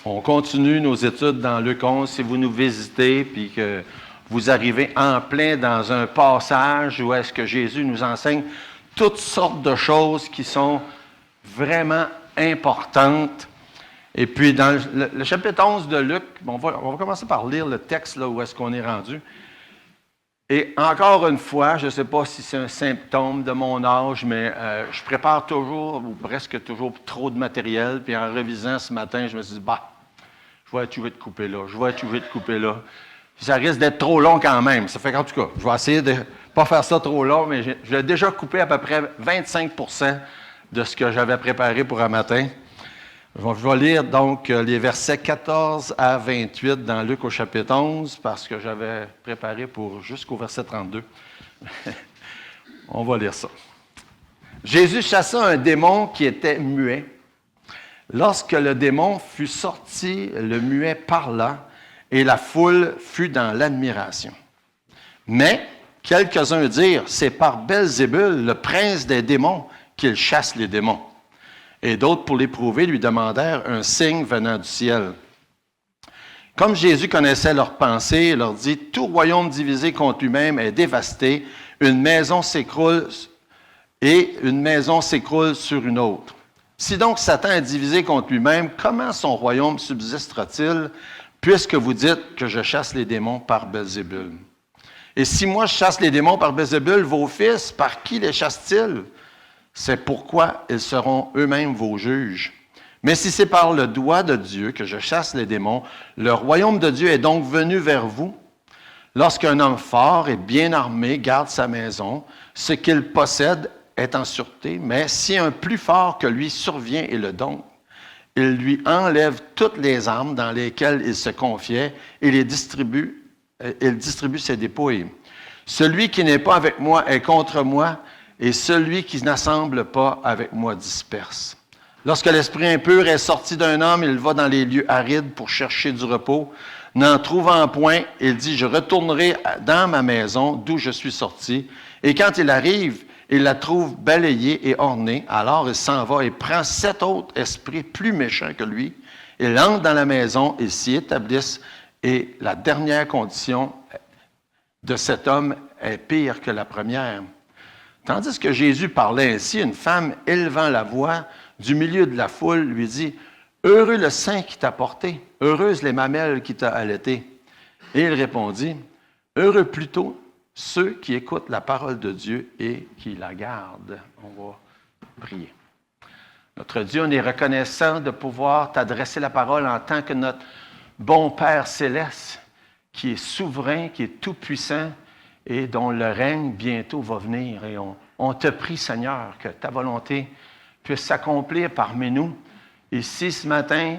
On continue nos études dans Luc 11. Si vous nous visitez puis que vous arrivez en plein dans un passage où est-ce que Jésus nous enseigne toutes sortes de choses qui sont vraiment importantes. Et puis, dans le chapitre 11 de Luc, on va commencer par lire le texte là où est-ce qu'on est rendu. Et encore une fois, je ne sais pas si c'est un symptôme de mon âge, mais je prépare toujours, ou presque toujours, trop de matériel. Puis en révisant ce matin, je me suis dit, je vais être obligé de couper là, Puis ça risque d'être trop long quand même. Ça fait qu'en tout cas, je vais essayer de ne pas faire ça trop long, mais je l'ai déjà coupé à peu près 25% de ce que j'avais préparé pour un matin. Je vais lire donc les versets 14 à 28 dans Luc au chapitre 11, parce que j'avais préparé pour jusqu'au verset 32. On va lire ça. Jésus chassa un démon qui était muet. Lorsque le démon fut sorti, le muet parla, et la foule fut dans l'admiration. Mais quelques-uns dirent, c'est par Belzébul, le prince des démons, qu'il chasse les démons. Et d'autres, pour l'éprouver, lui demandèrent un signe venant du ciel. Comme Jésus connaissait leurs pensées, il leur dit, « Tout royaume divisé contre lui-même est dévasté, une maison s'écroule sur une autre. Si donc Satan est divisé contre lui-même, comment son royaume subsistera-t-il, puisque vous dites que je chasse les démons par Belzébul? Et si moi je chasse les démons par Belzébul, vos fils, par qui les chassent-ils? C'est pourquoi ils seront eux-mêmes vos juges. Mais si c'est par le doigt de Dieu que je chasse les démons, le royaume de Dieu est donc venu vers vous. Lorsqu'un homme fort et bien armé garde sa maison, ce qu'il possède est en sûreté, mais si un plus fort que lui survient et le dompte, il lui enlève toutes les armes dans lesquelles il se confiait et il distribue ses dépouilles. Celui qui n'est pas avec moi est contre moi, et celui qui n'assemble pas avec moi disperse. Lorsque l'esprit impur est sorti d'un homme, il va dans les lieux arides pour chercher du repos. N'en trouvant point, il dit, je retournerai dans ma maison d'où je suis sorti. Et quand il arrive, il la trouve balayée et ornée. Alors il s'en va et prend 7 autres esprits plus méchants que lui. Il entre dans la maison, ils s'y établissent. Et la dernière condition de cet homme est pire que la première. Tandis que Jésus parlait ainsi, une femme élevant la voix du milieu de la foule lui dit, « Heureux le sein qui t'a porté, heureuses les mamelles qui t'a allaité. » Et il répondit, « Heureux plutôt ceux qui écoutent la parole de Dieu et qui la gardent. » On va prier. Notre Dieu, on est reconnaissant de pouvoir t'adresser la parole en tant que notre bon Père céleste, qui est souverain, qui est tout-puissant, et dont le règne bientôt va venir. Et on te prie, Seigneur, que ta volonté puisse s'accomplir parmi nous, ici ce matin,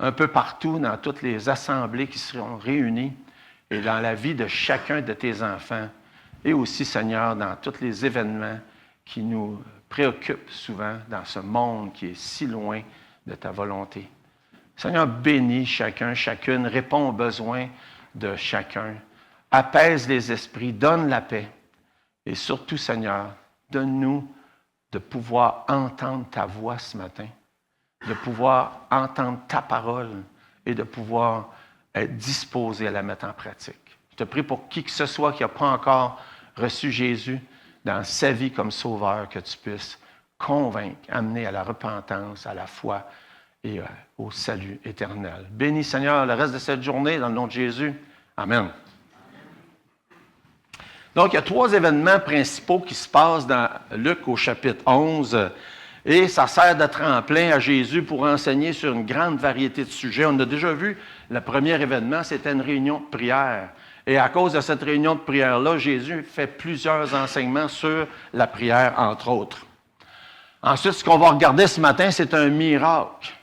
un peu partout, dans toutes les assemblées qui seront réunies, et dans la vie de chacun de tes enfants, et aussi, Seigneur, dans tous les événements qui nous préoccupent souvent dans ce monde qui est si loin de ta volonté. Seigneur, bénis chacun, chacune, réponds aux besoins de chacun. Apaise les esprits, donne la paix. Et surtout, Seigneur, donne-nous de pouvoir entendre ta voix ce matin, de pouvoir entendre ta parole et de pouvoir être disposé à la mettre en pratique. Je te prie pour qui que ce soit qui n'a pas encore reçu Jésus dans sa vie comme sauveur, que tu puisses convaincre, amener à la repentance, à la foi et au salut éternel. Bénis, Seigneur, le reste de cette journée dans le nom de Jésus. Amen. Donc, il y a 3 événements principaux qui se passent dans Luc au chapitre 11 et ça sert de tremplin à Jésus pour enseigner sur une grande variété de sujets. On a déjà vu, le premier événement, c'était une réunion de prière. Et à cause de cette réunion de prière-là, Jésus fait plusieurs enseignements sur la prière, entre autres. Ensuite, ce qu'on va regarder ce matin, c'est un miracle.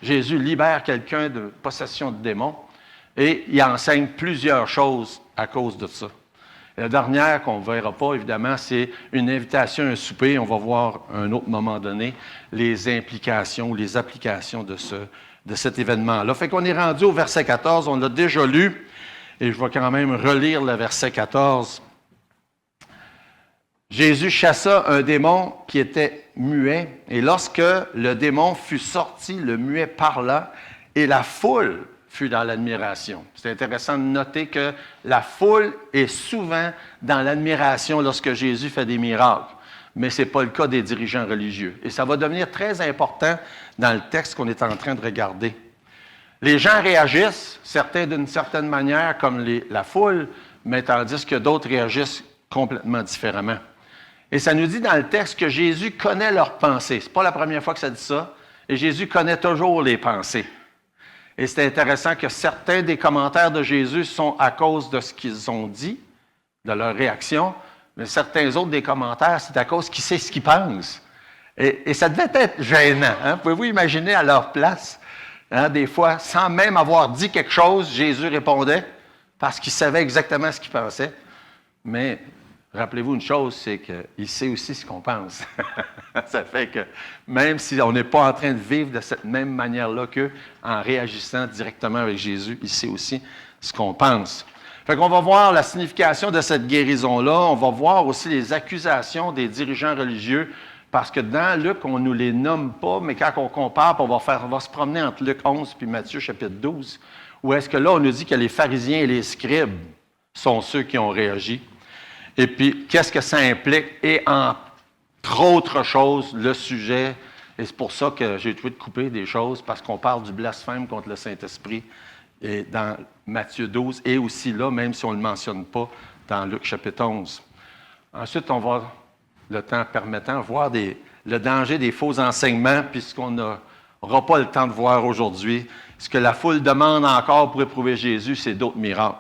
Jésus libère quelqu'un de possession de démons et il enseigne plusieurs choses à cause de ça. Et la dernière qu'on ne verra pas, évidemment, c'est une invitation à un souper. On va voir à un autre moment donné les implications ou les applications de cet événement-là. Fait qu'on est rendu au verset 14, on l'a déjà lu, et je vais quand même relire le verset 14. Jésus chassa un démon qui était muet, et lorsque le démon fut sorti, le muet parla, et la foule fut dans l'admiration. C'est intéressant de noter que la foule est souvent dans l'admiration lorsque Jésus fait des miracles, mais ce n'est pas le cas des dirigeants religieux. Et ça va devenir très important dans le texte qu'on est en train de regarder. Les gens réagissent, certains d'une certaine manière, comme la foule, mais tandis que d'autres réagissent complètement différemment. Et ça nous dit dans le texte que Jésus connaît leurs pensées. Ce n'est pas la première fois que ça dit ça. Et Jésus connaît toujours les pensées. Et c'est intéressant que certains des commentaires de Jésus sont à cause de ce qu'ils ont dit, de leur réaction, mais certains autres des commentaires, c'est à cause qu'ils savent ce qu'ils pensent. Et ça devait être gênant. Hein? Pouvez-vous imaginer à leur place? Hein, des fois, sans même avoir dit quelque chose, Jésus répondait parce qu'il savait exactement ce qu'il pensait. Mais rappelez-vous une chose, c'est qu'il sait aussi ce qu'on pense. Ça fait que même si on n'est pas en train de vivre de cette même manière-là qu'eux, en réagissant directement avec Jésus, il sait aussi ce qu'on pense. Fait qu'on va voir la signification de cette guérison-là. On va voir aussi les accusations des dirigeants religieux. Parce que dans Luc, on ne nous les nomme pas, mais quand on compare, on va se promener entre Luc 11 et Matthieu chapitre 12, où est-ce que là, on nous dit que les pharisiens et les scribes sont ceux qui ont réagi. Et puis, qu'est-ce que ça implique? Et entre autres choses, le sujet, et c'est pour ça que j'ai trouvé de couper des choses, parce qu'on parle du blasphème contre le Saint-Esprit et dans Matthieu 12, et aussi là, même si on ne le mentionne pas, dans Luc chapitre 11. Ensuite, on va, le temps permettant, voir le danger des faux enseignements, puisqu'on n'aura pas le temps de voir aujourd'hui. Ce que la foule demande encore pour éprouver Jésus, c'est d'autres miracles.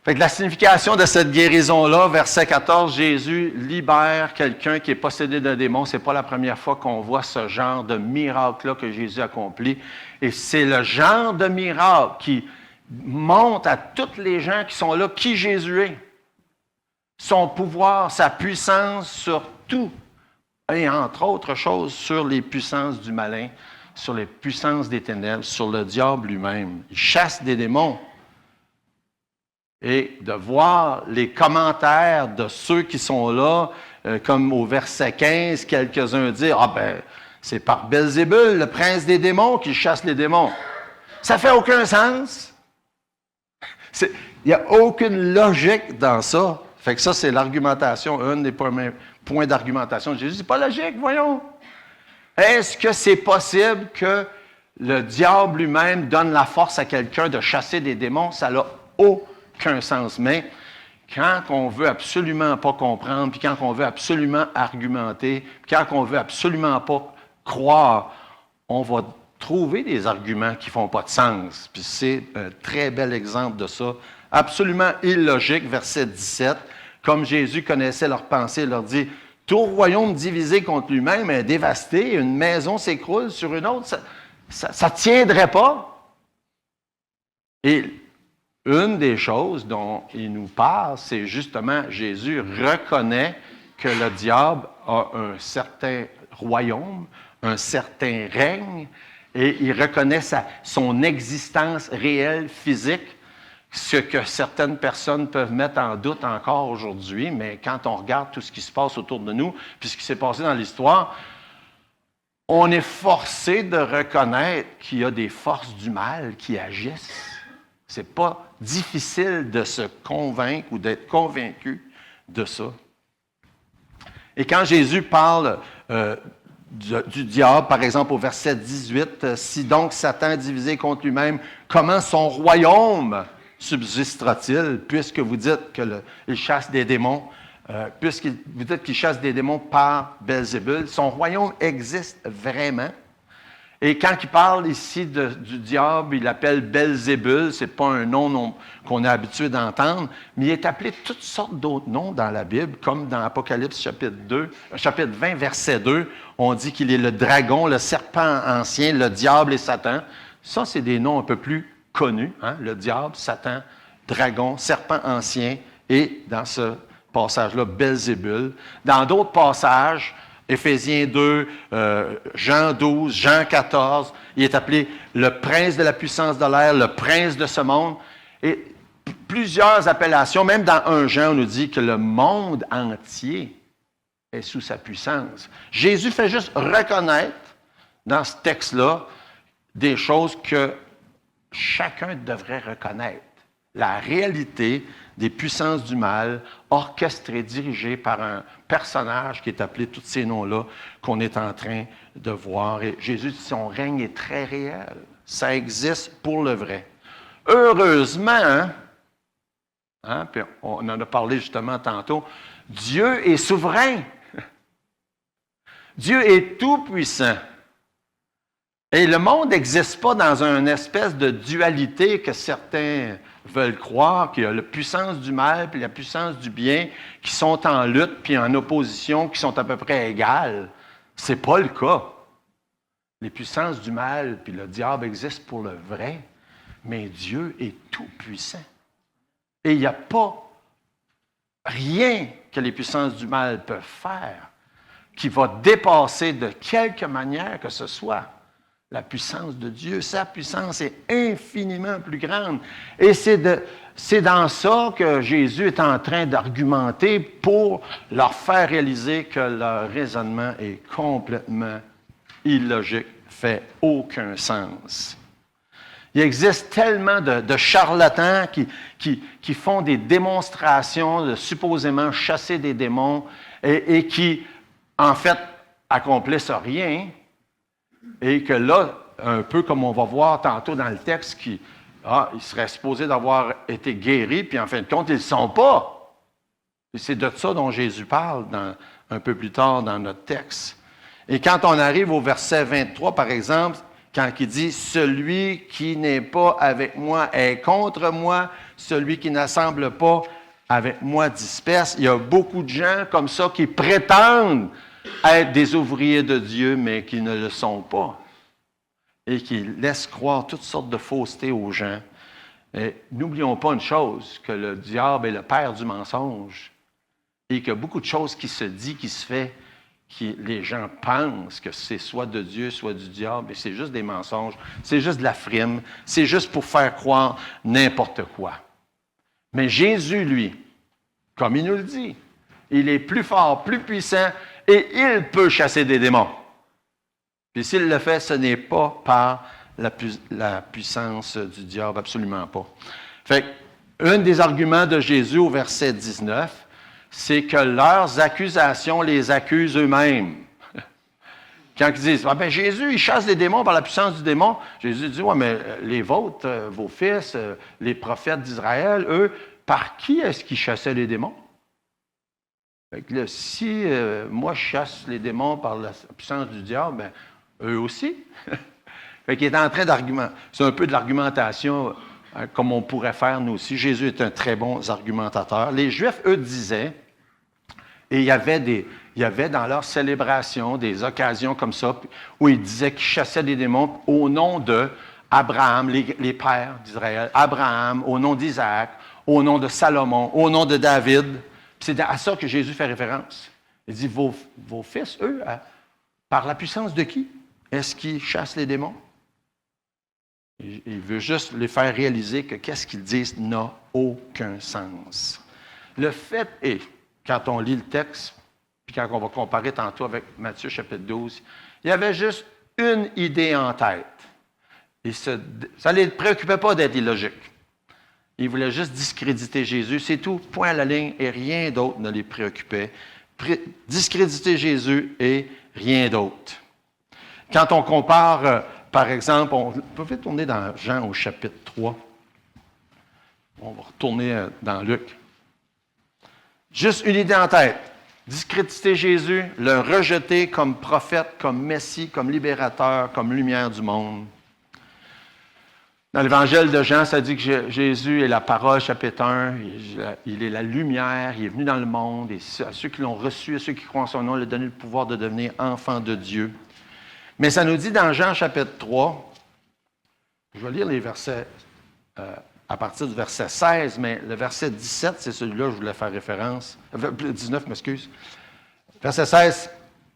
Fait que la signification de cette guérison-là, verset 14, Jésus libère quelqu'un qui est possédé d'un démon. Ce n'est pas la première fois qu'on voit ce genre de miracle-là que Jésus accomplit. Et c'est le genre de miracle qui montre à tous les gens qui sont là qui Jésus est. Son pouvoir, sa puissance sur tout, et entre autres choses, sur les puissances du malin, sur les puissances des ténèbres, sur le diable lui-même. Il chasse des démons. Et de voir les commentaires de ceux qui sont là, comme au verset 15, quelques-uns disent « Ah ben, c'est par Belzébul, le prince des démons, qui chasse les démons. » Ça fait aucun sens. Il n'y a aucune logique dans ça. Fait que ça, c'est l'argumentation, un des premiers points d'argumentation de Jésus. C'est pas logique, voyons. Est-ce que c'est possible que le diable lui-même donne la force à quelqu'un de chasser des démons? Ça n'a aucun sens. Mais quand on veut absolument pas comprendre, puis quand on veut absolument argumenter, puis quand on veut absolument pas croire, on va trouver des arguments qui font pas de sens. Puis c'est un très bel exemple de ça. Absolument illogique, verset 17. Comme Jésus connaissait leurs pensées, il leur dit « Tout royaume divisé contre lui-même est dévasté, une maison s'écroule sur une autre, ça ne tiendrait pas. » Et une des choses dont il nous parle, c'est justement Jésus reconnaît que le diable a un certain royaume, un certain règne, et il reconnaît son existence réelle, physique, ce que certaines personnes peuvent mettre en doute encore aujourd'hui, mais quand on regarde tout ce qui se passe autour de nous, puis ce qui s'est passé dans l'histoire, on est forcé de reconnaître qu'il y a des forces du mal qui agissent. C'est pas difficile de se convaincre ou d'être convaincu de ça. Et quand Jésus parle du diable, par exemple au verset 18, « Si donc Satan est divisé contre lui-même, comment son royaume subsistera-t-il, puisque vous dites qu'il chasse des démons, puisque vous dites qu'il chasse des démons par Belzébul, son royaume existe vraiment. » Et quand il parle ici du diable, il l'appelle Belzébul, ce n'est pas un nom qu'on est habitué d'entendre, mais il est appelé toutes sortes d'autres noms dans la Bible, comme dans Apocalypse chapitre 20, verset 2, on dit qu'il est le dragon, le serpent ancien, le diable et Satan. Ça, c'est des noms un peu plus connus, hein? Le diable, Satan, dragon, serpent ancien, et dans ce passage-là, Belzébul. Dans d'autres passages, Éphésiens 2, Jean 12, Jean 14, il est appelé le prince de la puissance de l'air, le prince de ce monde. Et plusieurs appellations, même dans 1 Jean, on nous dit que le monde entier est sous sa puissance. Jésus fait juste reconnaître dans ce texte-là des choses que chacun devrait reconnaître. La réalité des puissances du mal, orchestrées, dirigées par un personnage qui est appelé tous ces noms-là, qu'on est en train de voir. Et Jésus dit, son règne est très réel. Ça existe pour le vrai. Heureusement, puis on en a parlé justement tantôt, Dieu est souverain. Dieu est tout-puissant. Et le monde n'existe pas dans une espèce de dualité que certains veulent croire, qu'il y a la puissance du mal et la puissance du bien qui sont en lutte puis en opposition, qui sont à peu près égales. Ce n'est pas le cas. Les puissances du mal puis le diable existent pour le vrai, mais Dieu est tout-puissant. Et il n'y a pas rien que les puissances du mal peuvent faire qui va dépasser de quelque manière que ce soit la puissance de Dieu. Sa puissance est infiniment plus grande. Et c'est dans ça que Jésus est en train d'argumenter pour leur faire réaliser que leur raisonnement est complètement illogique, fait aucun sens. Il existe tellement de charlatans qui font des démonstrations de supposément chasser des démons et qui, en fait, accomplissent rien. Et que là, un peu comme on va voir tantôt dans le texte, ils seraient supposés d'avoir été guéris, puis en fin de compte, ils ne le sont pas. Et c'est de ça dont Jésus parle un peu plus tard dans notre texte. Et quand on arrive au verset 23, par exemple, quand il dit « Celui qui n'est pas avec moi est contre moi, celui qui n'assemble pas avec moi disperse », il y a beaucoup de gens comme ça qui prétendent être des ouvriers de Dieu, mais qui ne le sont pas. Et qui laissent croire toutes sortes de faussetés aux gens. Et n'oublions pas une chose, que le diable est le père du mensonge. Et qu'il y a beaucoup de choses qui se disent, qui se fait, les gens pensent que c'est soit de Dieu, soit du diable, et c'est juste des mensonges, c'est juste de la frime, c'est juste pour faire croire n'importe quoi. Mais Jésus, lui, comme il nous le dit, il est plus fort, plus puissant, et il peut chasser des démons. Puis s'il le fait, ce n'est pas par la puissance du diable, absolument pas. Fait un des arguments de Jésus au verset 19, c'est que leurs accusations les accusent eux-mêmes. Quand ils disent, Jésus, il chasse les démons par la puissance du démon, Jésus dit, mais les vôtres, vos fils, les prophètes d'Israël, eux, par qui est-ce qu'ils chassaient les démons? Fait que là, si moi je chasse les démons par la puissance du diable, eux aussi. Fait qu'il est en train d'argumenter. C'est un peu de l'argumentation comme on pourrait faire nous aussi. Jésus est un très bon argumentateur. Les Juifs, eux, disaient, et il y avait dans leur célébration des occasions comme ça, où ils disaient qu'ils chassaient des démons au nom de Abraham, les pères d'Israël, Abraham, au nom d'Isaac, au nom de Salomon, au nom de David. C'est à ça que Jésus fait référence. Il dit, vos fils, eux, par la puissance de qui est-ce qu'ils chassent les démons? Il veut juste les faire réaliser que qu'est-ce qu'ils disent n'a aucun sens. Le fait est, quand on lit le texte, puis quand on va comparer tantôt avec Matthieu chapitre 12, il y avait juste une idée en tête. Et ça ne les préoccupait pas d'être illogique. Ils voulaient juste discréditer Jésus, c'est tout, point à la ligne, et rien d'autre ne les préoccupait. Discréditer Jésus et rien d'autre. Quand on compare, par exemple, on peut tourner dans Jean au chapitre 3. On va retourner dans Luc. Juste une idée en tête. Discréditer Jésus, le rejeter comme prophète, comme Messie, comme libérateur, comme lumière du monde. Dans l'Évangile de Jean, ça dit que Jésus est la parole, chapitre 1. Il est la lumière, il est venu dans le monde. Et à ceux qui l'ont reçu, à ceux qui croient en son nom, il a donné le pouvoir de devenir enfants de Dieu. Mais ça nous dit dans Jean, chapitre 3, je vais lire les versets à partir du verset 16, mais le verset 17, c'est celui-là que je voulais faire référence. 19, m'excuse. Verset 16,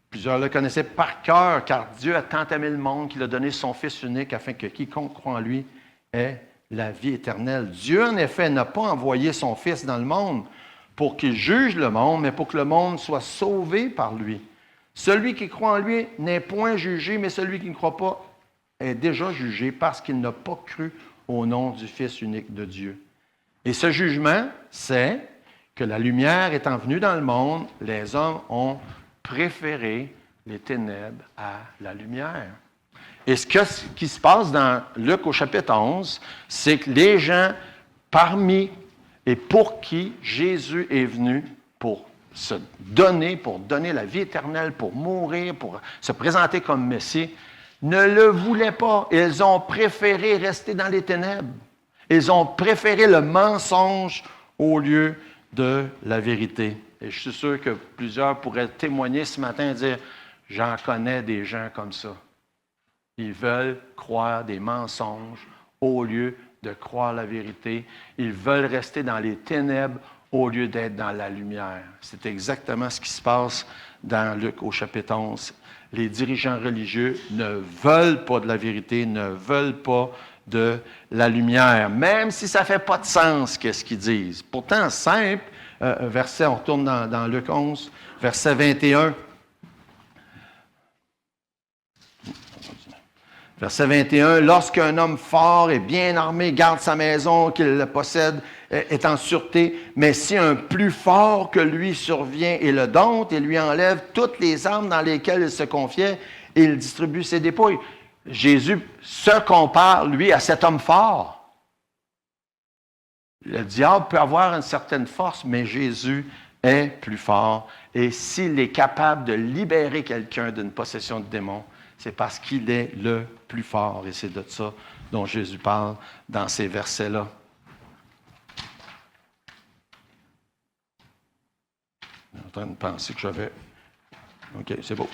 plusieurs le connaissaient par cœur, car Dieu a tant aimé le monde qu'il a donné son Fils unique afin que quiconque croit en lui ait la vie éternelle. Dieu, en effet, n'a pas envoyé son Fils dans le monde pour qu'il juge le monde, mais pour que le monde soit sauvé par lui. Celui qui croit en lui n'est point jugé, mais celui qui ne croit pas est déjà jugé parce qu'il n'a pas cru au nom du Fils unique de Dieu. Et ce jugement, c'est que la lumière étant venue dans le monde, les hommes ont préféré les ténèbres à la lumière. Et ce qui se passe dans Luc au chapitre 11, c'est que les gens parmi et pour qui Jésus est venu pour donner la vie éternelle, pour mourir, pour se présenter comme Messie, ne le voulaient pas. Ils ont préféré rester dans les ténèbres. Ils ont préféré le mensonge au lieu de la vérité. Et je suis sûr que plusieurs pourraient témoigner ce matin et dire « J'en connais des gens comme ça. Ils veulent croire des mensonges au lieu de croire la vérité. Ils veulent rester dans les ténèbres au lieu d'être dans la lumière. » C'est exactement ce qui se passe dans Luc au chapitre 11. Les dirigeants religieux ne veulent pas de la vérité, ne veulent pas de la lumière, même si ça ne fait pas de sens, qu'est-ce qu'ils disent. Pourtant, simple, verset, on retourne dans Luc 11, verset 21. Verset 21, « Lorsqu'un homme fort et bien armé garde sa maison, qu'il la possède, est en sûreté, mais si un plus fort que lui survient et le dompte et lui enlève toutes les armes dans lesquelles il se confiait, et il distribue ses dépouilles. » Jésus se compare, lui, à cet homme fort. Le diable peut avoir une certaine force, mais Jésus est plus fort. Et s'il est capable de libérer quelqu'un d'une possession de démon, c'est parce qu'il est le plus fort. Et c'est de ça dont Jésus parle dans ces versets-là. Je suis en train de penser que j'avais... OK, c'est beau.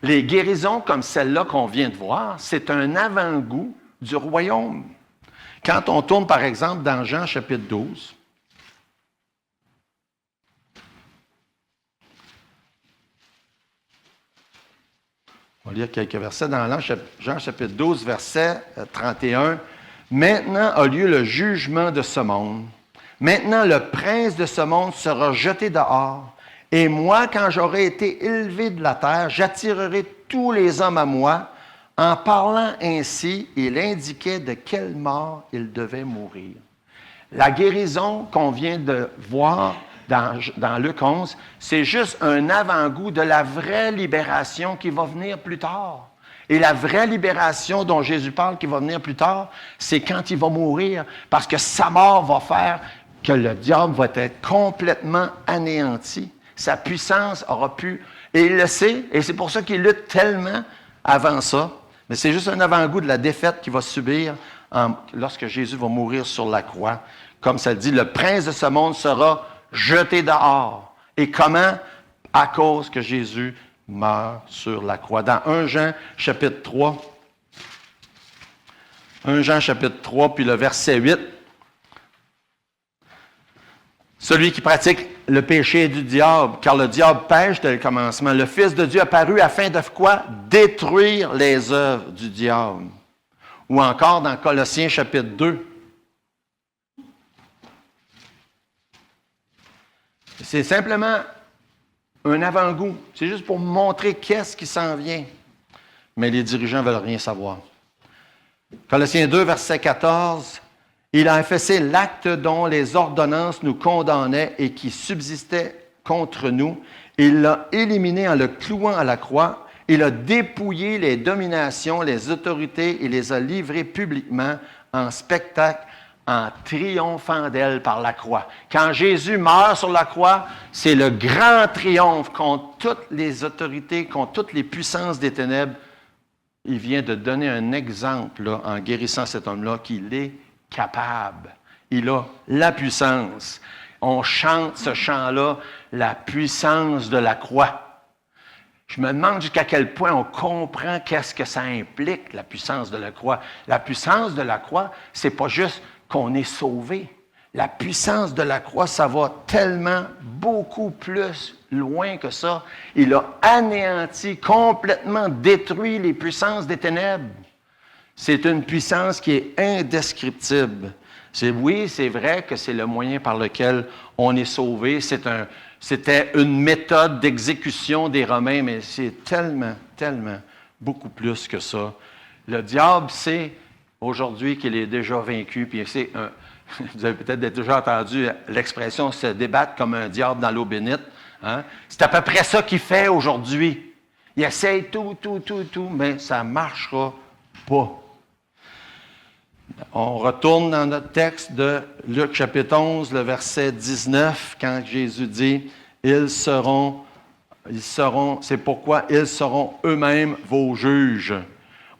Les guérisons comme celle-là qu'on vient de voir, c'est un avant-goût du royaume. Quand on tourne, par exemple, dans Jean chapitre 12, on va lire quelques versets dans Jean chapitre 12, verset 31. « Maintenant a lieu le jugement de ce monde. Maintenant le prince de ce monde sera jeté dehors. Et moi, quand j'aurai été élevé de la terre, j'attirerai tous les hommes à moi. » En parlant ainsi, il indiquait de quelle mort il devait mourir. La guérison qu'on vient de voir dans Luc 11, c'est juste un avant-goût de la vraie libération qui va venir plus tard. Et la vraie libération dont Jésus parle qui va venir plus tard, c'est quand il va mourir, parce que sa mort va faire que le diable va être complètement anéanti. Sa puissance aura pu... Et il le sait, et c'est pour ça qu'il lutte tellement avant ça. Mais c'est juste un avant-goût de la défaite qu'il va subir lorsque Jésus va mourir sur la croix. Comme ça le dit, le prince de ce monde sera jeté dehors. Et comment? À cause que Jésus meurt sur la croix. Dans 1 Jean, chapitre 3, 1 Jean, chapitre 3, puis le verset 8, celui qui pratique le péché du diable, car le diable pêche dès le commencement. Le Fils de Dieu apparut afin de quoi? Détruire les œuvres du diable. Ou encore dans Colossiens chapitre 2. C'est simplement un avant-goût. C'est juste pour montrer qu'est-ce qui s'en vient. Mais les dirigeants ne veulent rien savoir. Colossiens 2, verset 14. Il a effacé l'acte dont les ordonnances nous condamnaient et qui subsistait contre nous. Il l'a éliminé en le clouant à la croix. Il a dépouillé les dominations, les autorités et les a livrées publiquement en spectacle, en triomphant d'elles par la croix. Quand Jésus meurt sur la croix, c'est le grand triomphe contre toutes les autorités, contre toutes les puissances des ténèbres. Il vient de donner un exemple là, en guérissant cet homme-là qu'il est capable. Il a la puissance. On chante ce chant-là, la puissance de la croix. Je me demande jusqu'à quel point on comprend qu'est-ce que ça implique, la puissance de la croix. La puissance de la croix, c'est pas juste qu'on est sauvé. La puissance de la croix, ça va tellement, beaucoup plus loin que ça. Il a anéanti, complètement détruit les puissances des ténèbres. C'est une puissance qui est indescriptible. Oui, c'est vrai que c'est le moyen par lequel on est sauvé. C'était une méthode d'exécution des Romains, mais c'est tellement, tellement beaucoup plus que ça. Le diable sait aujourd'hui qu'il est déjà vaincu, puis vous avez peut-être déjà entendu l'expression se débattre comme un diable dans l'eau bénite. Hein? C'est à peu près ça qu'il fait aujourd'hui. Il essaye tout, mais ça ne marchera pas. On retourne dans notre texte de Luc chapitre 11, le verset 19, quand Jésus dit « c'est pourquoi ils seront eux-mêmes vos juges ».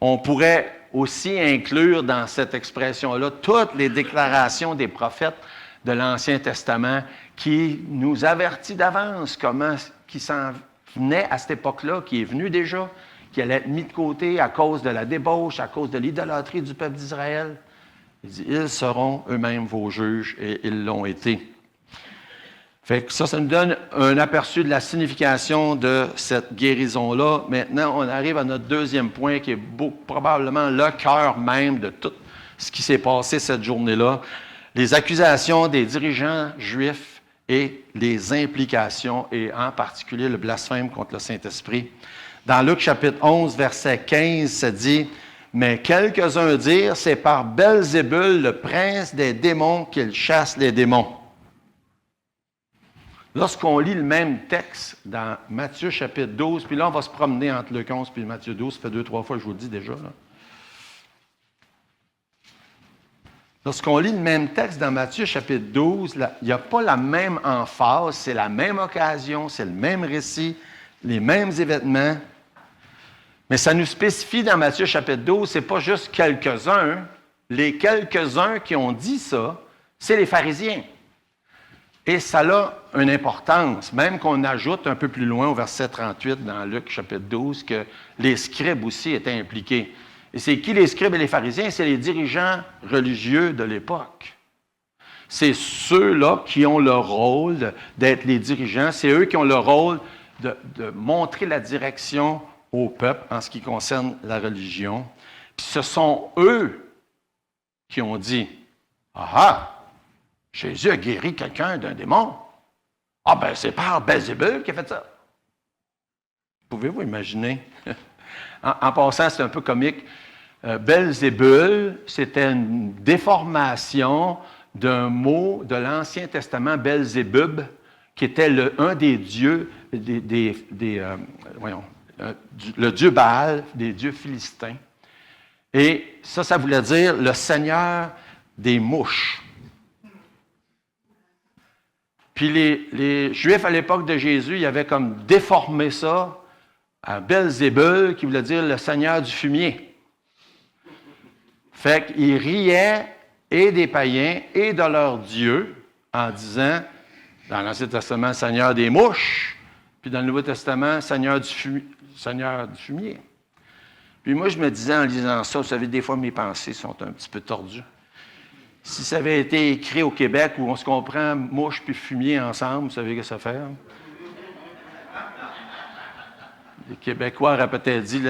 On pourrait aussi inclure dans cette expression-là toutes les déclarations des prophètes de l'Ancien Testament qui nous avertit d'avance comment qui s'en venait à cette époque-là, qui est venu déjà, qui allait être mis de côté à cause de la débauche, à cause de l'idolâtrie du peuple d'Israël. Il dit, ils seront eux-mêmes vos juges, et ils l'ont été. Fait que ça nous donne un aperçu de la signification de cette guérison-là. Maintenant, on arrive à notre deuxième point, qui est probablement le cœur même de tout ce qui s'est passé cette journée-là. Les accusations des dirigeants juifs et les implications, et en particulier le blasphème contre le Saint-Esprit. Dans Luc chapitre 11, verset 15, ça dit « Mais quelques-uns dirent, c'est par Belzébul, le prince des démons, qu'il chasse les démons. » Lorsqu'on lit le même texte dans Matthieu chapitre 12, puis là, on va se promener entre Luc 11 et Matthieu 12, ça fait 2-3 fois que je vous le dis déjà. Là. Lorsqu'on lit le même texte dans Matthieu chapitre 12, là, il n'y a pas la même emphase, c'est la même occasion, c'est le même récit, les mêmes événements. Mais ça nous spécifie dans Matthieu chapitre 12, ce n'est pas juste quelques-uns. Les quelques-uns qui ont dit ça, c'est les pharisiens. Et ça a une importance, même qu'on ajoute un peu plus loin au verset 38 dans Luc chapitre 12, que les scribes aussi étaient impliqués. Et c'est qui les scribes et les pharisiens? C'est les dirigeants religieux de l'époque. C'est ceux-là qui ont le rôle d'être les dirigeants. C'est eux qui ont le rôle de montrer la direction au peuple en ce qui concerne la religion. Puis ce sont eux qui ont dit « Ah! Jésus a guéri quelqu'un d'un démon. Ah ben c'est par Belzébul qui a fait ça. » Pouvez-vous imaginer? En passant, c'est un peu comique. Belzébul, c'était une déformation d'un mot de l'Ancien Testament, Belzébub, qui était un des dieux, le dieu Baal, des dieux philistins. Et ça voulait dire le Seigneur des mouches. Puis les Juifs à l'époque de Jésus, ils avaient comme déformé ça à Belzébul, qui voulait dire le Seigneur du fumier. Fait qu'ils riaient et des païens et de leur Dieu en disant, dans l'Ancien Testament, Seigneur des mouches, puis dans le Nouveau Testament, Seigneur du fumier. Puis moi, je me disais en lisant ça, vous savez, des fois mes pensées sont un petit peu tordues. Si ça avait été écrit au Québec où on se comprend mouche puis fumier ensemble, vous savez ce que ça fait? Hein? Les Québécois auraient peut-être dit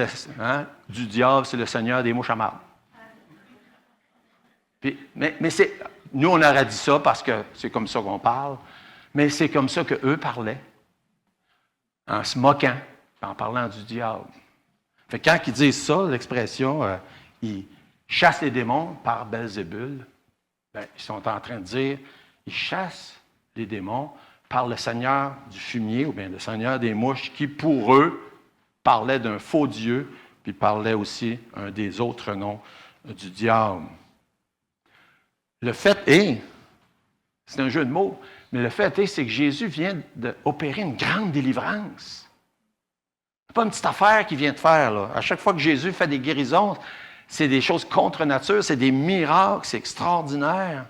du diable, c'est le Seigneur des mouches à marde. Mais nous, on aurait dit ça parce que c'est comme ça qu'on parle, mais c'est comme ça qu'eux parlaient, en se moquant, en parlant du diable. Fait que quand ils disent ça, l'expression, ils chassent les démons par Belzébul, ben, ils sont en train de dire, ils chassent les démons par le Seigneur du fumier, ou bien le Seigneur des mouches, qui pour eux parlait d'un faux Dieu, puis parlait aussi un des autres noms du diable. Le fait est, c'est un jeu de mots, mais le fait est, c'est que Jésus vient d'opérer une grande délivrance. Ce n'est pas une petite affaire qu'il vient de faire, là. À chaque fois que Jésus fait des guérisons, c'est des choses contre nature, c'est des miracles, c'est extraordinaire.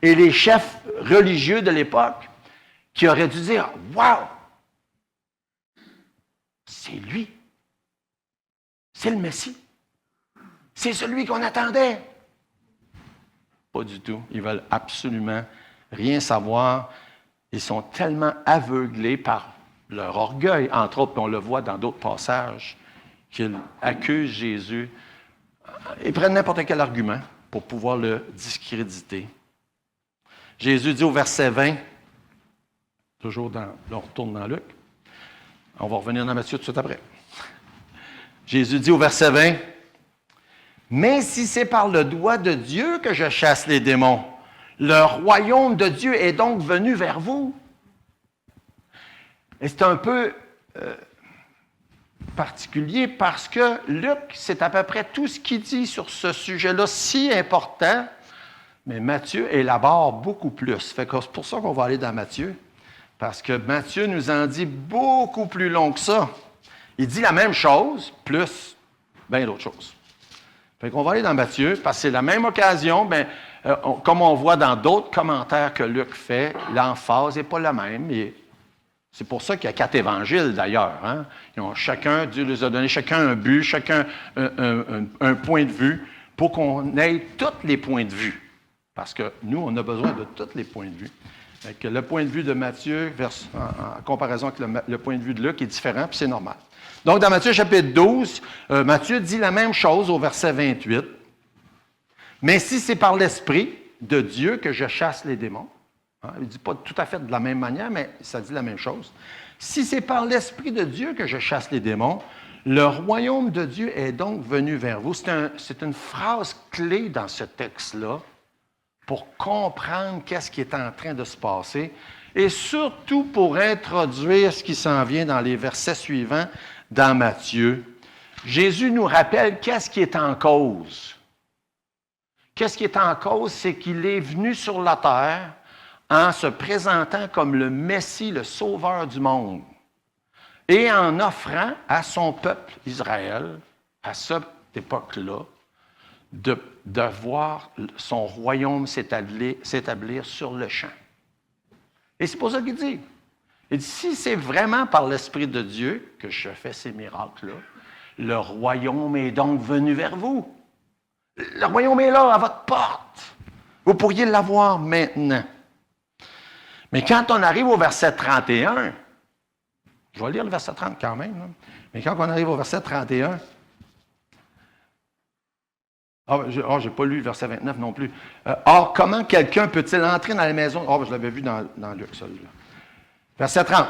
Et les chefs religieux de l'époque, qui auraient dû dire « Wow! C'est lui! C'est le Messie! C'est celui qu'on attendait! » Pas du tout. Ils veulent absolument rien savoir. Ils sont tellement aveuglés par leur orgueil, entre autres, puis on le voit dans d'autres passages, qu'ils accusent Jésus. Ils prennent n'importe quel argument pour pouvoir le discréditer. Jésus dit au verset 20, toujours on retourne dans Luc, on va revenir dans Matthieu tout de suite après. Jésus dit au verset 20, « Mais si c'est par le doigt de Dieu que je chasse les démons, le royaume de Dieu est donc venu vers vous. » Et c'est un peu particulier parce que Luc, c'est à peu près tout ce qu'il dit sur ce sujet-là si important, mais Matthieu élabore beaucoup plus. C'est pour ça qu'on va aller dans Matthieu, parce que Matthieu nous en dit beaucoup plus long que ça. Il dit la même chose, plus bien d'autres choses. Fait qu'on va aller dans Matthieu, parce que c'est la même occasion, mais comme on voit dans d'autres commentaires que Luc fait, l'emphase n'est pas la même. C'est pour ça qu'il y a 4 évangiles, d'ailleurs. Hein? Dieu les a donné chacun un but, chacun un point de vue, pour qu'on ait tous les points de vue. Parce que nous, on a besoin de tous les points de vue. Fait que le point de vue de Matthieu, en comparaison avec le point de vue de Luc, est différent, puis c'est normal. Donc, dans Matthieu chapitre 12, Matthieu dit la même chose au verset 28. « Mais si c'est par l'Esprit de Dieu que je chasse les démons, hein, il ne dit pas tout à fait de la même manière, mais ça dit la même chose. Si c'est par l'Esprit de Dieu que je chasse les démons, le royaume de Dieu est donc venu vers vous. » C'est une phrase clé dans ce texte-là pour comprendre qu'est-ce qui est en train de se passer et surtout pour introduire ce qui s'en vient dans les versets suivants dans Matthieu. Jésus nous rappelle qu'est-ce qui est en cause. Qu'est-ce qui est en cause? C'est qu'il est venu sur la terre en se présentant comme le Messie, le Sauveur du monde, et en offrant à son peuple Israël, à cette époque-là, de voir son royaume s'établir sur le champ. Et c'est pour ça qu'il dit. Il dit, si c'est vraiment par l'Esprit de Dieu que je fais ces miracles-là, le royaume est donc venu vers vous. Le royaume est là, à votre porte. Vous pourriez l'avoir maintenant. Mais quand on arrive au verset 31, je vais lire le verset 30 quand même, là, mais quand on arrive au verset 31, je n'ai pas lu le verset 29 non plus. Or, comment quelqu'un peut-il entrer dans la maison? Je l'avais vu dans Luc, celui-là. Verset 30.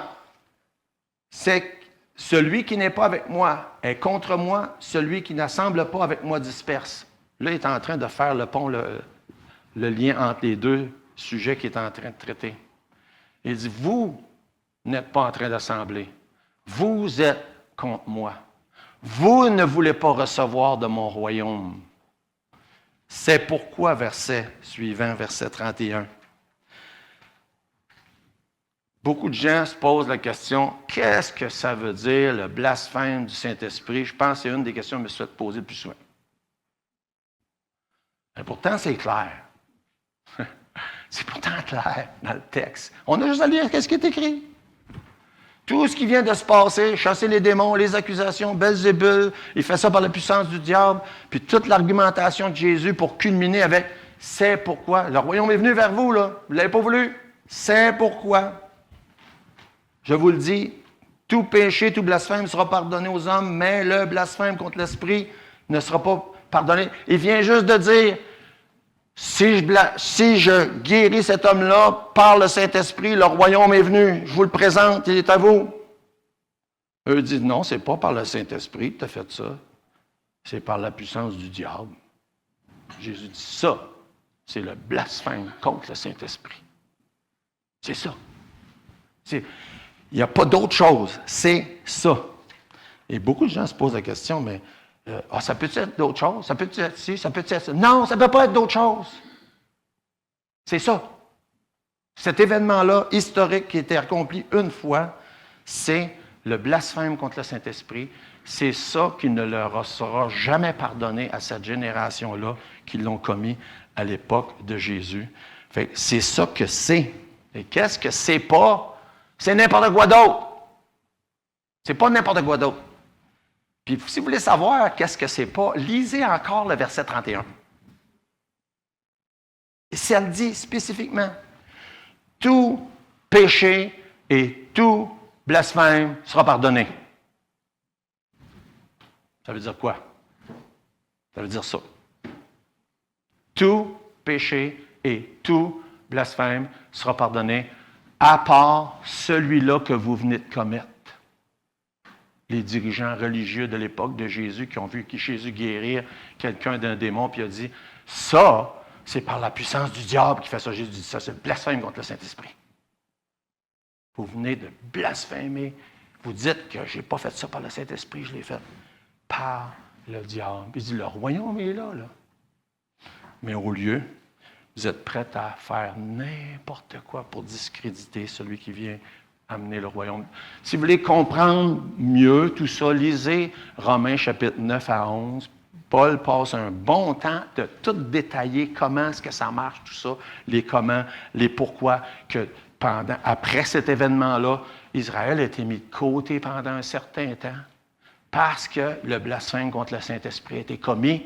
C'est celui qui n'est pas avec moi est contre moi, celui qui n'assemble pas avec moi disperse. Là, il est en train de faire le pont, le lien entre les deux sujets qu'il est en train de traiter. Il dit, vous n'êtes pas en train d'assembler. Vous êtes contre moi. Vous ne voulez pas recevoir de mon royaume. C'est pourquoi, verset suivant, verset 31. Beaucoup de gens se posent la question, qu'est-ce que ça veut dire, le blasphème du Saint-Esprit? Je pense que c'est une des questions que je me suis fait poser le plus souvent. Et pourtant, c'est clair. C'est pourtant clair dans le texte. On a juste à lire qu'est-ce qui est écrit. Tout ce qui vient de se passer, chasser les démons, les accusations, Belzébul, il fait ça par la puissance du diable, puis toute l'argumentation de Jésus pour culminer avec « c'est pourquoi ». Le royaume est venu vers vous, là. Vous ne l'avez pas voulu. C'est pourquoi. Je vous le dis, tout péché, tout blasphème sera pardonné aux hommes, mais le blasphème contre l'Esprit ne sera pas pardonné. Il vient juste de dire, si je guéris cet homme-là par le Saint-Esprit, le royaume est venu, je vous le présente, il est à vous. Eux disent, non, c'est pas par le Saint-Esprit que tu as fait ça, c'est par la puissance du diable. Jésus dit, ça, c'est le blasphème contre le Saint-Esprit. C'est ça. Il n'y a pas d'autre chose, c'est ça. Et beaucoup de gens se posent la question, mais ça peut être d'autres choses? Ça peut être ci, ça peut être ça? Non, ça ne peut pas être d'autre chose. C'est ça. Cet événement-là, historique, qui a été accompli une fois, c'est le blasphème contre le Saint-Esprit. C'est ça qui ne leur sera jamais pardonné à cette génération-là qui l'ont commis à l'époque de Jésus. Fait que c'est ça que c'est. Et qu'est-ce que c'est pas? C'est n'importe quoi d'autre. C'est pas n'importe quoi d'autre. Puis, si vous voulez savoir qu'est-ce que c'est pas, lisez encore le verset 31. Et ça le dit spécifiquement. Tout péché et tout blasphème sera pardonné. Ça veut dire quoi? Ça veut dire ça. Tout péché et tout blasphème sera pardonné, à part celui-là que vous venez de commettre. les dirigeants religieux de l'époque de Jésus qui ont vu Jésus guérir quelqu'un d'un démon, puis il a dit, ça, c'est par la puissance du diable qui fait ça. Jésus dit ça, c'est le blasphème contre le Saint-Esprit. Vous venez de blasphémer. Vous dites que je n'ai pas fait ça par le Saint-Esprit, je l'ai fait par le diable. Il dit, le royaume est là. Mais au lieu, vous êtes prêts à faire n'importe quoi pour discréditer celui qui vient amener le royaume. Si vous voulez comprendre mieux tout ça, lisez Romains chapitre 9 à 11. Paul passe un bon temps de tout détailler comment est-ce que ça marche, tout ça, les comment, les pourquoi, que après cet événement-là, Israël a été mis de côté pendant un certain temps parce que le blasphème contre le Saint-Esprit a été commis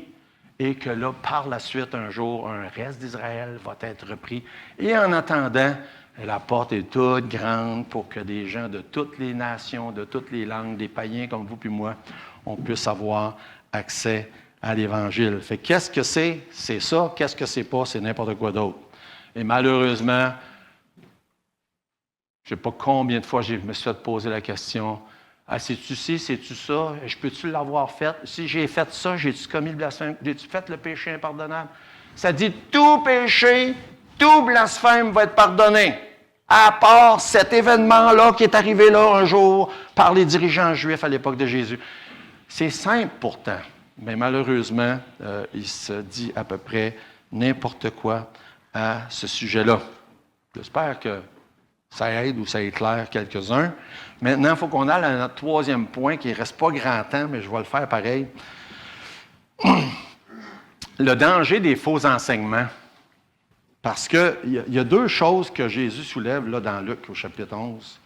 et que là, par la suite, un jour, un reste d'Israël va être repris. Et en attendant, la porte est toute grande pour que des gens de toutes les nations, de toutes les langues, des païens comme vous puis moi, on puisse avoir accès à l'Évangile. Fait qu'est-ce que c'est? C'est ça. Qu'est-ce que c'est pas? C'est n'importe quoi d'autre. Et malheureusement, je ne sais pas combien de fois je me suis fait poser la question, « Ah, c'est-tu ci, c'est-tu ça? Je peux-tu l'avoir fait? Si j'ai fait ça, j'ai-tu commis le blasphème? J'ai-tu fait le péché impardonnable? » Ça dit, tout péché, tout blasphème va être pardonné, à part cet événement-là qui est arrivé là un jour par les dirigeants juifs à l'époque de Jésus. C'est simple pourtant, mais malheureusement, il se dit à peu près n'importe quoi à ce sujet-là. J'espère que ça aide ou ça éclaire quelques-uns. Maintenant, il faut qu'on aille à notre troisième point, qui ne reste pas grand temps, mais je vais le faire pareil. Le danger des faux enseignements. Parce qu'il y a deux choses que Jésus soulève là dans Luc au chapitre 11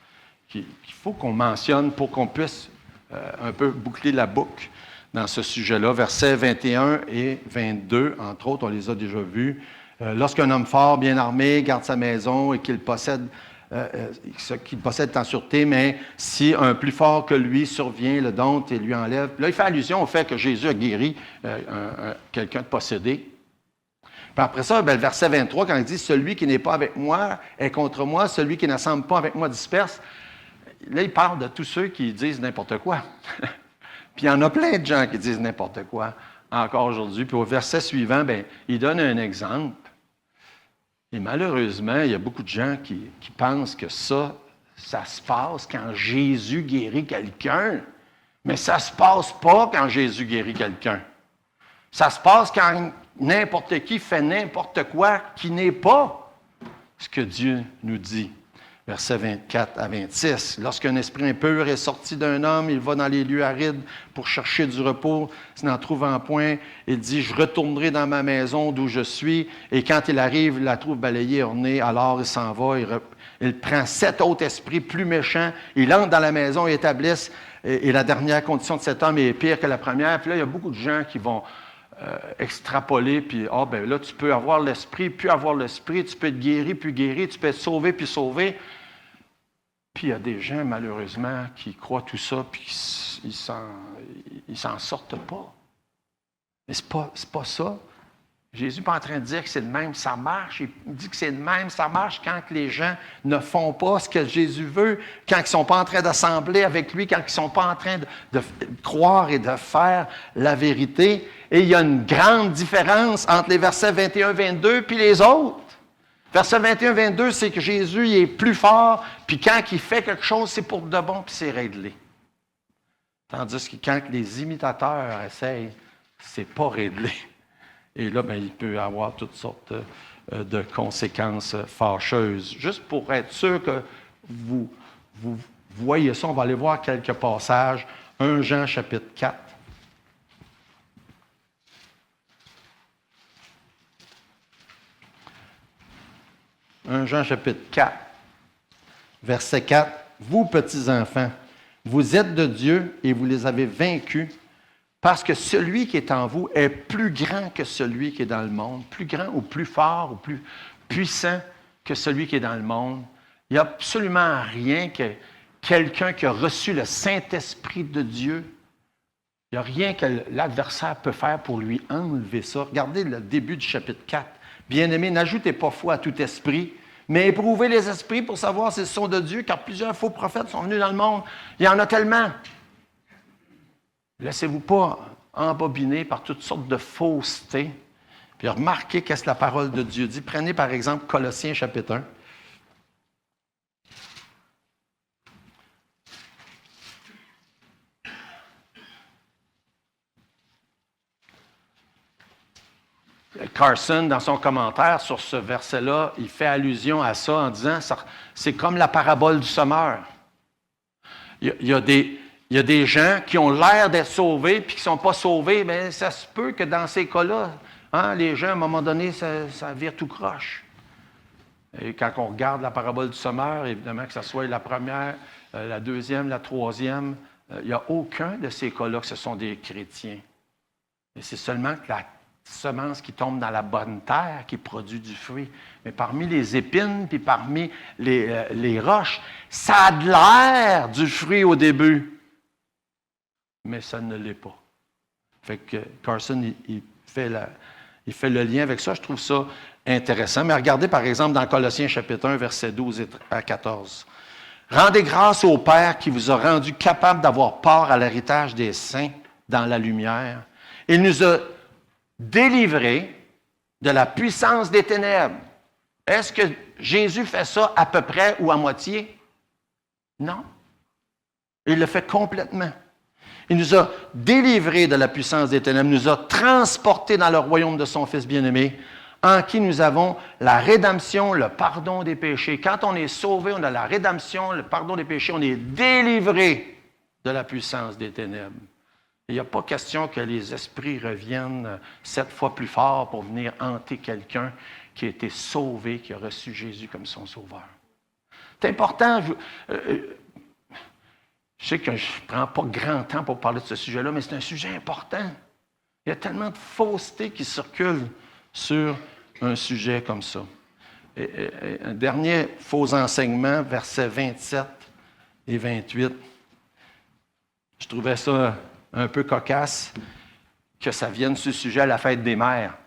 qu'il faut qu'on mentionne pour qu'on puisse un peu boucler la boucle dans ce sujet-là. Versets 21 et 22, entre autres, on les a déjà vus. Lorsqu'un homme fort, bien armé, garde sa maison et qu'il possède en sûreté, mais si un plus fort que lui survient, le dompte et lui enlève. Là, il fait allusion au fait que Jésus a guéri quelqu'un de possédé. Puis après ça, le verset 23, quand il dit « Celui qui n'est pas avec moi est contre moi, celui qui n'assemble pas avec moi disperse », là, il parle de tous ceux qui disent n'importe quoi. Puis il y en a plein de gens qui disent n'importe quoi encore aujourd'hui. Puis au verset suivant, il donne un exemple. Et malheureusement, il y a beaucoup de gens qui pensent que ça se passe quand Jésus guérit quelqu'un. Mais ça ne se passe pas quand Jésus guérit quelqu'un. Ça se passe quand n'importe qui fait n'importe quoi qui n'est pas ce que Dieu nous dit. Versets 24 à 26. Lorsqu'un esprit impur est sorti d'un homme, il va dans les lieux arides pour chercher du repos. S'il n'en trouvant point, il dit « Je retournerai dans ma maison d'où je suis. » Et quand il arrive, il la trouve balayée, ornée. Alors il s'en va, il prend 7 autres esprits plus méchants. Il entre dans la maison et établissent. Et la dernière condition de cet homme est pire que la première. Puis là, il y a beaucoup de gens qui vont extrapoler, puis là, tu peux avoir l'esprit, puis avoir l'esprit, tu peux être guéri, puis guéri, tu peux être sauvé, puis sauvé. Puis il y a des gens, malheureusement, qui croient tout ça, puis ils s'en sortent pas. Mais c'est pas ça. Jésus n'est pas en train de dire que c'est le même, ça marche. Il dit que c'est le même, ça marche quand les gens ne font pas ce que Jésus veut, quand ils ne sont pas en train d'assembler avec lui, quand ils ne sont pas en train de croire et de faire la vérité. Et il y a une grande différence entre les versets 21-22 puis les autres. Verset 21-22, c'est que Jésus il est plus fort, puis quand il fait quelque chose, c'est pour de bon, puis c'est réglé. Tandis que quand les imitateurs essayent, c'est pas réglé. Et là, il peut y avoir toutes sortes de conséquences fâcheuses. Juste pour être sûr que vous voyez ça, on va aller voir quelques passages. 1 Jean chapitre 4. 1 Jean chapitre 4, verset 4. « Vous, petits enfants, vous êtes de Dieu et vous les avez vaincus, parce que celui qui est en vous est plus grand que celui qui est dans le monde, plus grand ou plus fort ou plus puissant que celui qui est dans le monde. Il n'y a absolument rien que quelqu'un qui a reçu le Saint-Esprit de Dieu, il n'y a rien que l'adversaire peut faire pour lui enlever ça. Regardez le début du chapitre 4. « Bien-aimés, n'ajoutez pas foi à tout esprit, mais éprouvez les esprits pour savoir s'ils sont de Dieu, car plusieurs faux prophètes sont venus dans le monde. » Il y en a tellement. Laissez-vous pas embobiner par toutes sortes de faussetés. Puis remarquez qu'est-ce que la parole de Dieu dit. Prenez par exemple Colossiens chapitre 1. Carson, dans son commentaire sur ce verset-là, il fait allusion à ça en disant c'est comme la parabole du semeur. Il y a des gens qui ont l'air d'être sauvés puis qui ne sont pas sauvés, mais ça se peut que dans ces cas-là, les gens, à un moment donné, ça vire tout croche. Et quand on regarde la parabole du semeur, évidemment que ce soit la première, la deuxième, la troisième, il n'y a aucun de ces cas-là que ce sont des chrétiens. Et c'est seulement que la semence qui tombe dans la bonne terre qui produit du fruit. Mais parmi les épines, puis parmi les roches, ça a de l'air du fruit au début, mais ça ne l'est pas. Fait que Carson, il fait le lien avec ça. Je trouve ça intéressant. Mais regardez, par exemple, dans Colossiens chapitre 1, versets 12 à 14. « Rendez grâce au Père qui vous a rendu capable d'avoir part à l'héritage des saints dans la lumière. Il nous a délivrés de la puissance des ténèbres. » Est-ce que Jésus fait ça à peu près ou à moitié? Non. Il le fait complètement. Il nous a délivrés de la puissance des ténèbres, nous a transportés dans le royaume de son Fils bien-aimé, en qui nous avons la rédemption, le pardon des péchés. Quand on est sauvé, on a la rédemption, le pardon des péchés, on est délivré de la puissance des ténèbres. Il n'y a pas question que les esprits reviennent 7 fois plus fort pour venir hanter quelqu'un qui a été sauvé, qui a reçu Jésus comme son sauveur. C'est important. Je sais que je ne prends pas grand temps pour parler de ce sujet-là, mais c'est un sujet important. Il y a tellement de fausseté qui circulent sur un sujet comme ça. Et un dernier faux enseignement, versets 27 et 28. Je trouvais ça un peu cocasse que ça vienne ce sujet à la fête des mères.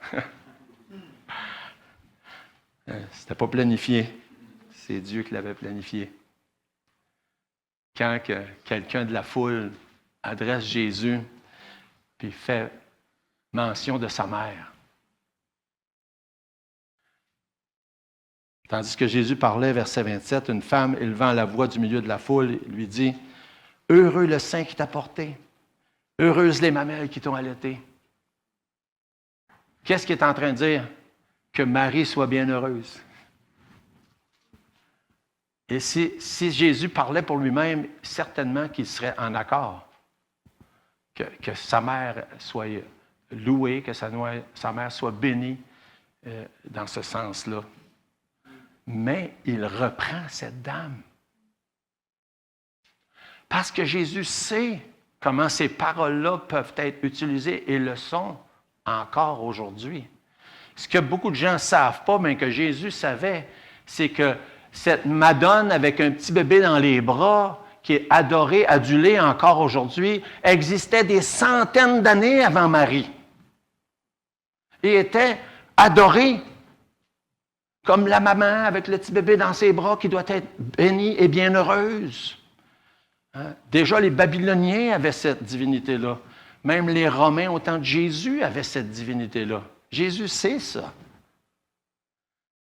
C'était pas planifié. C'est Dieu qui l'avait planifié. Quand quelqu'un de la foule adresse Jésus puis fait mention de sa mère. Tandis que Jésus parlait, verset 27, une femme élevant la voix du milieu de la foule lui dit « Heureux le sein qui t'a porté, heureuses les mamelles qui t'ont allaité. » Qu'est-ce qu'il est en train de dire? Que Marie soit bien heureuse. Et si Jésus parlait pour lui-même, certainement qu'il serait en accord. Que sa mère soit louée, que sa mère soit bénie dans ce sens-là. Mais il reprend cette dame. Parce que Jésus sait comment ces paroles-là peuvent être utilisées et le sont encore aujourd'hui. Ce que beaucoup de gens ne savent pas, mais que Jésus savait, c'est que cette Madone avec un petit bébé dans les bras, qui est adorée, adulée encore aujourd'hui, existait des centaines d'années avant Marie. Et était adorée comme la maman avec le petit bébé dans ses bras qui doit être bénie et bienheureuse. Déjà, les Babyloniens avaient cette divinité-là. Même les Romains, au temps de Jésus, avaient cette divinité-là. Jésus sait ça.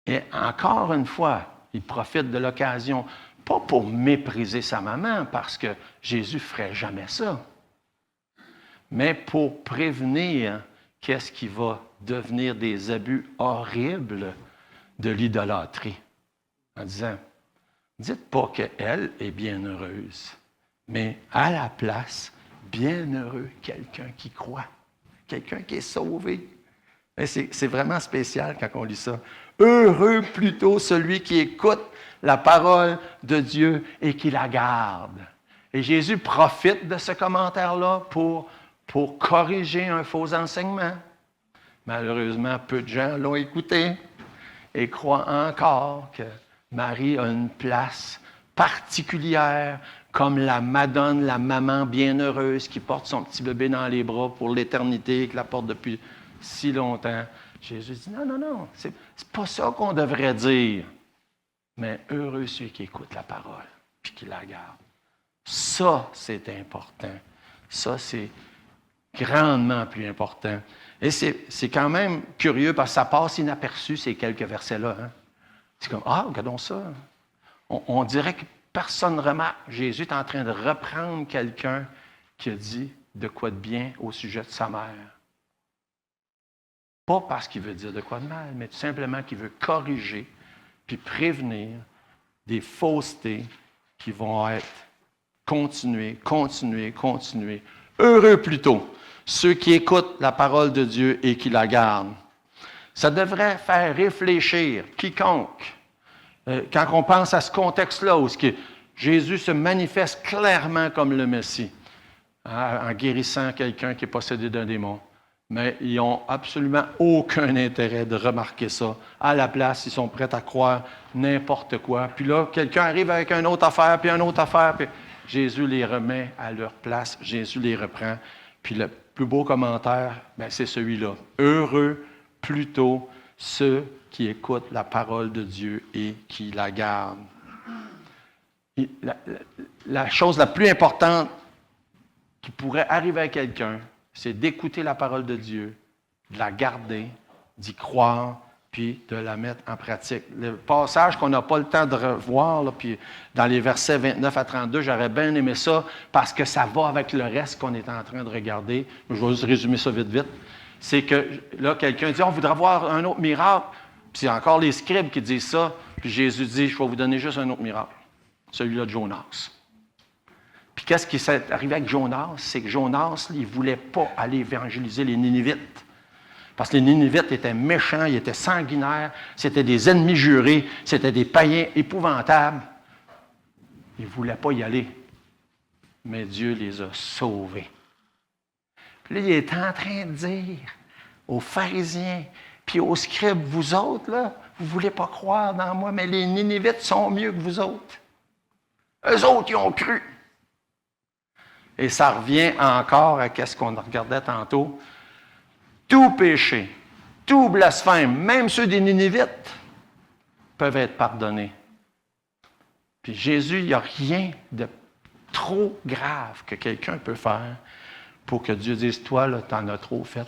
Et encore une fois, il profite de l'occasion, pas pour mépriser sa maman, parce que Jésus ne ferait jamais ça, mais pour prévenir qu'est-ce qui va devenir des abus horribles de l'idolâtrie. En disant, dites pas qu'elle est bien heureuse, mais à la place, bienheureux quelqu'un qui croit, quelqu'un qui est sauvé. Et c'est vraiment spécial quand on lit ça. Heureux plutôt celui qui écoute la parole de Dieu et qui la garde. Et Jésus profite de ce commentaire-là pour corriger un faux enseignement. Malheureusement, peu de gens l'ont écouté et croient encore que Marie a une place particulière comme la Madone, la maman bienheureuse qui porte son petit bébé dans les bras pour l'éternité, qui la porte depuis si longtemps. Jésus dit, non, c'est pas ça qu'on devrait dire. Mais heureux celui qui écoute la parole puis qui la garde. Ça, c'est important. Ça, c'est grandement plus important. Et c'est quand même curieux parce que ça passe inaperçu, ces quelques versets-là. Hein? C'est comme, regardons ça. On dirait que personne ne remarque. Jésus est en train de reprendre quelqu'un qui a dit de quoi de bien au sujet de sa mère. Pas parce qu'il veut dire de quoi de mal, mais tout simplement qu'il veut corriger puis prévenir des faussetés qui vont être continuées. Heureux plutôt ceux qui écoutent la parole de Dieu et qui la gardent. Ça devrait faire réfléchir quiconque. Quand on pense à ce contexte-là où Jésus se manifeste clairement comme le Messie, en guérissant quelqu'un qui est possédé d'un démon. Mais ils n'ont absolument aucun intérêt de remarquer ça. À la place, ils sont prêts à croire n'importe quoi. Puis là, quelqu'un arrive avec une autre affaire, puis Jésus les remet à leur place. Jésus les reprend. Puis le plus beau commentaire, c'est celui-là. Heureux plutôt ceux qui écoutent la parole de Dieu et qui la gardent. La chose la plus importante qui pourrait arriver à quelqu'un, c'est d'écouter la parole de Dieu, de la garder, d'y croire, puis de la mettre en pratique. Le passage qu'on n'a pas le temps de revoir, là, puis dans les versets 29 à 32, j'aurais bien aimé ça parce que ça va avec le reste qu'on est en train de regarder. Je vais juste résumer ça vite. C'est que là, quelqu'un dit, on voudrait voir un autre miracle. Puis c'est encore les scribes qui disent ça. Puis Jésus dit, je vais vous donner juste un autre miracle, celui-là de Jonas. Puis qu'est-ce qui s'est arrivé avec Jonas? C'est que Jonas, il ne voulait pas aller évangéliser les Ninivites. Parce que les Ninivites étaient méchants, ils étaient sanguinaires, c'était des ennemis jurés, c'était des païens épouvantables. Il ne voulait pas y aller. Mais Dieu les a sauvés. Puis là, il est en train de dire aux pharisiens, puis aux scribes, vous autres, là, vous ne voulez pas croire dans moi, mais les Ninivites sont mieux que vous autres. Eux autres, ils ont cru. Et ça revient encore à ce qu'on regardait tantôt. Tout péché, tout blasphème, même ceux des Ninivites, peuvent être pardonnés. Puis Jésus, il n'y a rien de trop grave que quelqu'un peut faire pour que Dieu dise, toi, là, tu en as trop fait,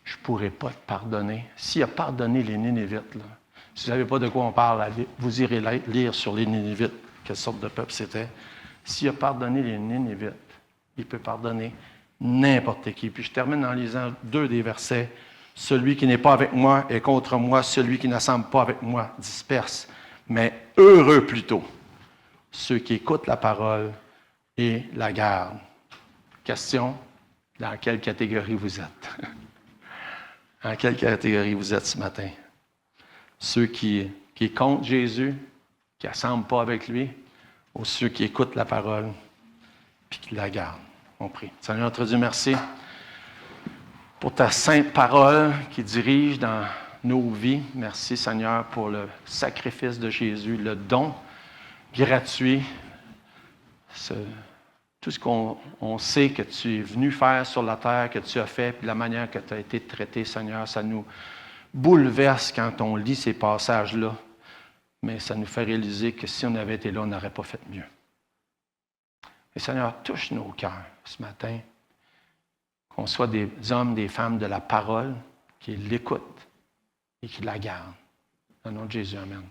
je ne pourrai pas te pardonner. S'il a pardonné les Ninivites, là, si vous ne savez pas de quoi on parle, vous irez lire sur les Ninivites, quelle sorte de peuple c'était. S'il a pardonné les Ninivites, il peut pardonner n'importe qui. Puis je termine en lisant 2 des versets. Celui qui n'est pas avec moi est contre moi, celui qui n'assemble pas avec moi disperse. Mais heureux plutôt ceux qui écoutent la parole et la gardent. Question, dans quelle catégorie vous êtes? En quelle catégorie vous êtes ce matin? Ceux qui comptent Jésus, qui n'assemblent pas avec lui, ou ceux qui écoutent la parole puis qui la gardent? On prie. Seigneur notre Dieu, merci pour ta sainte parole qui dirige dans nos vies. Merci, Seigneur, pour le sacrifice de Jésus, le don gratuit, tout ce qu'on sait que tu es venu faire sur la terre, que tu as fait, puis la manière que tu as été traité, Seigneur, ça nous bouleverse quand on lit ces passages-là, mais ça nous fait réaliser que si on avait été là, on n'aurait pas fait mieux. Et Seigneur, touche nos cœurs ce matin, qu'on soit des hommes, des femmes de la parole qui l'écoutent et qui la gardent. Au nom de Jésus, amen.